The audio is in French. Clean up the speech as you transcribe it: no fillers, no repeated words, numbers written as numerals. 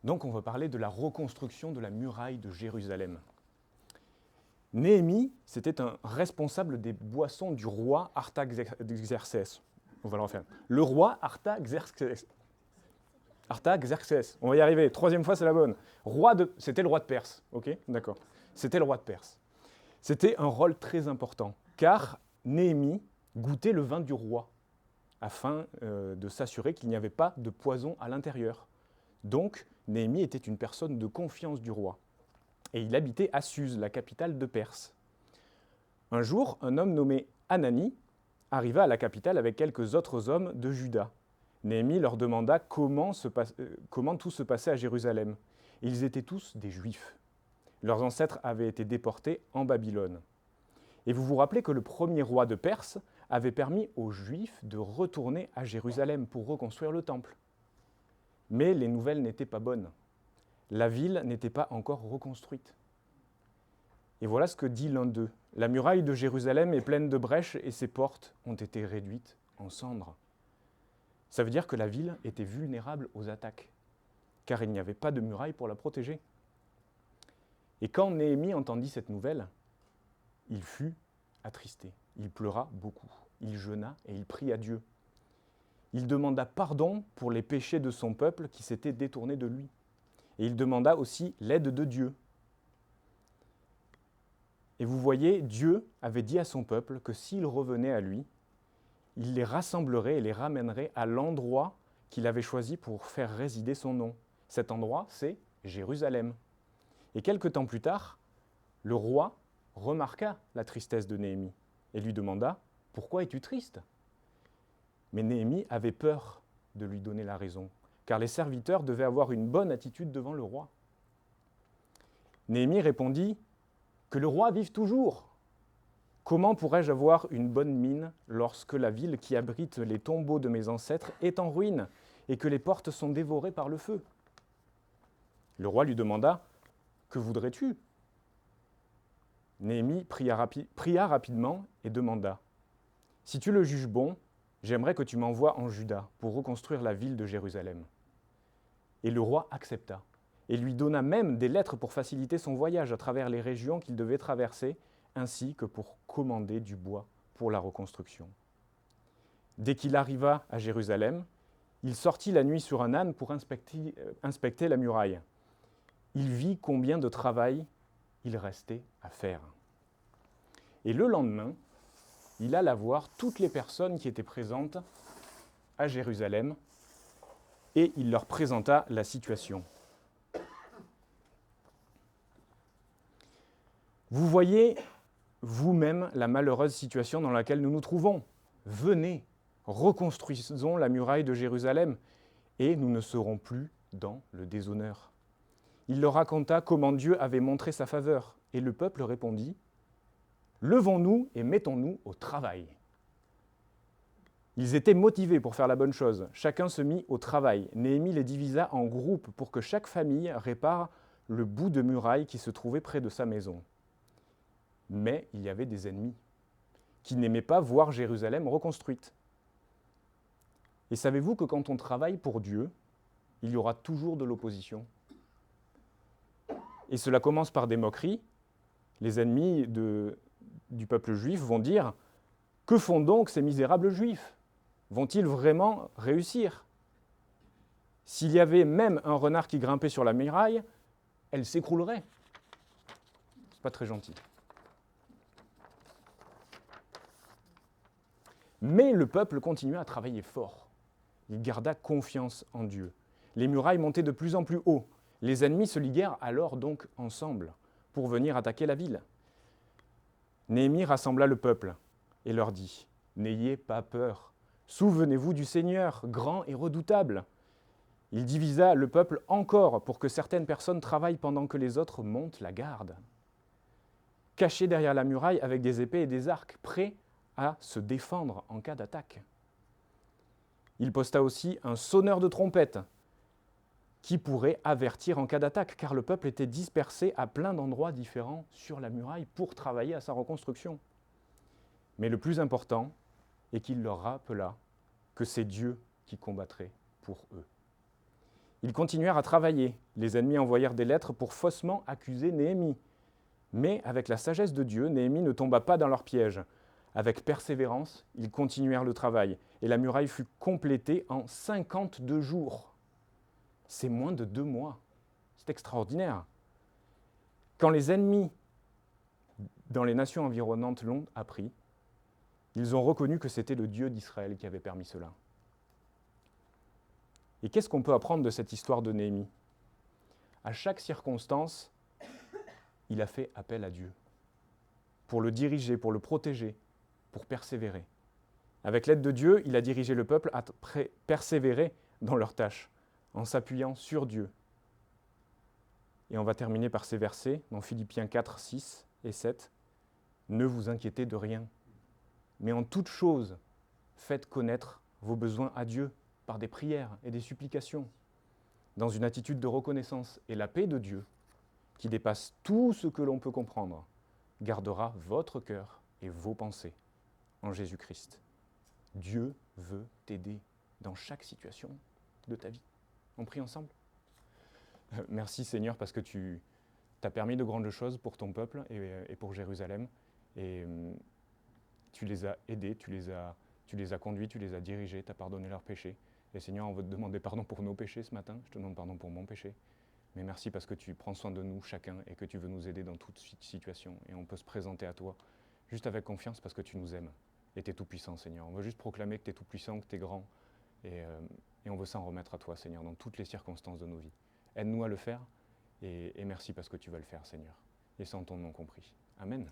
Donc on va parler de la reconstruction de la muraille de Jérusalem. Néhémie, c'était un responsable des boissons du roi Artaxerxès. On va le refaire. Le roi Artaxerxès. Artaxerxès. On va y arriver. Troisième fois, c'est la bonne. C'était le roi de Perse. Ok, d'accord. C'était le roi de Perse. C'était un rôle très important, car Néhémie goûtait le vin du roi, afin de s'assurer qu'il n'y avait pas de poison à l'intérieur. Donc, Néhémie était une personne de confiance du roi. Et il habitait à Suse, la capitale de Perse. Un jour, un homme nommé Hanani arriva à la capitale avec quelques autres hommes de Juda. Néhémie leur demanda comment tout se passait à Jérusalem. Ils étaient tous des Juifs. Leurs ancêtres avaient été déportés en Babylone. Et vous vous rappelez que le premier roi de Perse avait permis aux Juifs de retourner à Jérusalem pour reconstruire le temple. Mais les nouvelles n'étaient pas bonnes. La ville n'était pas encore reconstruite. Et voilà ce que dit l'un d'eux. La muraille de Jérusalem est pleine de brèches et ses portes ont été réduites en cendres. Ça veut dire que la ville était vulnérable aux attaques, car il n'y avait pas de muraille pour la protéger. Et quand Néhémie entendit cette nouvelle, il fut attristé. Il pleura beaucoup. Il jeûna et il pria Dieu. Il demanda pardon pour les péchés de son peuple qui s'était détourné de lui. Et il demanda aussi l'aide de Dieu. Et vous voyez, Dieu avait dit à son peuple que s'il revenait à lui, il les rassemblerait et les ramènerait à l'endroit qu'il avait choisi pour faire résider son nom. Cet endroit, c'est Jérusalem. Et quelque temps plus tard, le roi remarqua la tristesse de Néhémie et lui demanda « Pourquoi es-tu triste ?» Mais Néhémie avait peur de lui donner la raison, car les serviteurs devaient avoir une bonne attitude devant le roi. Néhémie répondit « Que le roi vive toujours ! Comment pourrais-je avoir une bonne mine lorsque la ville qui abrite les tombeaux de mes ancêtres est en ruine et que les portes sont dévorées par le feu ?» Le roi lui demanda « Que voudrais-tu » Néhémie pria rapidement et demanda « Si tu le juges bon, j'aimerais que tu m'envoies en Juda pour reconstruire la ville de Jérusalem. » Et le roi accepta et lui donna même des lettres pour faciliter son voyage à travers les régions qu'il devait traverser, ainsi que pour commander du bois pour la reconstruction. Dès qu'il arriva à Jérusalem, il sortit la nuit sur un âne pour inspecter la muraille. Il vit combien de travail il restait à faire. Et le lendemain, il alla voir toutes les personnes qui étaient présentes à Jérusalem et il leur présenta la situation. Vous voyez vous-même la malheureuse situation dans laquelle nous nous trouvons. Venez, reconstruisons la muraille de Jérusalem et nous ne serons plus dans le déshonneur. Il leur raconta comment Dieu avait montré sa faveur et le peuple répondit « Levons-nous et mettons-nous au travail ». Ils étaient motivés pour faire la bonne chose. Chacun se mit au travail. Néhémie les divisa en groupes pour que chaque famille répare le bout de muraille qui se trouvait près de sa maison. Mais il y avait des ennemis qui n'aimaient pas voir Jérusalem reconstruite. Et savez-vous que quand on travaille pour Dieu, il y aura toujours de l'opposition. Et cela commence par des moqueries. Les ennemis du peuple juif vont dire « Que font donc ces misérables juifs ? Vont-ils vraiment réussir ? S'il y avait même un renard qui grimpait sur la muraille, elle s'écroulerait. » C'est pas très gentil. Mais le peuple continua à travailler fort. Il garda confiance en Dieu. Les murailles montaient de plus en plus haut. Les ennemis se liguèrent alors donc ensemble pour venir attaquer la ville. Néhémie rassembla le peuple et leur dit « N'ayez pas peur, souvenez-vous du Seigneur, grand et redoutable. » Il divisa le peuple encore pour que certaines personnes travaillent pendant que les autres montent la garde. Cachés derrière la muraille avec des épées et des arcs, prêts à se défendre en cas d'attaque. Il posta aussi un sonneur de trompette qui pourrait avertir en cas d'attaque, car le peuple était dispersé à plein d'endroits différents sur la muraille pour travailler à sa reconstruction. Mais le plus important est qu'il leur rappela que c'est Dieu qui combattrait pour eux. Ils continuèrent à travailler. Les ennemis envoyèrent des lettres pour faussement accuser Néhémie. Mais avec la sagesse de Dieu, Néhémie ne tomba pas dans leur piège. Avec persévérance, ils continuèrent le travail, et la muraille fut complétée en 52 jours. C'est moins de 2 mois. C'est extraordinaire. Quand les ennemis dans les nations environnantes l'ont appris, ils ont reconnu que c'était le Dieu d'Israël qui avait permis cela. Et qu'est-ce qu'on peut apprendre de cette histoire de Néhémie ? À chaque circonstance, il a fait appel à Dieu pour le diriger, pour le protéger, pour persévérer. Avec l'aide de Dieu, il a dirigé le peuple à persévérer dans leurs tâches, en s'appuyant sur Dieu. Et on va terminer par ces versets, dans Philippiens 4, 6 et 7. « Ne vous inquiétez de rien, mais en toute chose, faites connaître vos besoins à Dieu par des prières et des supplications, dans une attitude de reconnaissance. Et la paix de Dieu, qui dépasse tout ce que l'on peut comprendre, gardera votre cœur et vos pensées en Jésus-Christ. » Dieu veut t'aider dans chaque situation de ta vie. On prie ensemble ? Merci Seigneur parce que tu as permis de grandes choses pour ton peuple et pour Jérusalem. Et tu les as aidés, tu les as conduits, tu les as dirigés, tu as pardonné leurs péchés. Et Seigneur, on veut te demander pardon pour nos péchés ce matin. Je te demande pardon pour mon péché. Mais merci parce que tu prends soin de nous chacun et que tu veux nous aider dans toute situation. Et on peut se présenter à toi juste avec confiance parce que tu nous aimes. Et tu es tout-puissant, Seigneur. On veut juste proclamer que tu es tout-puissant, que tu es grand. Et on veut s'en remettre à toi, Seigneur, dans toutes les circonstances de nos vies. Aide-nous à le faire et merci parce que tu vas le faire, Seigneur. Et c'est en ton nom compris. Amen.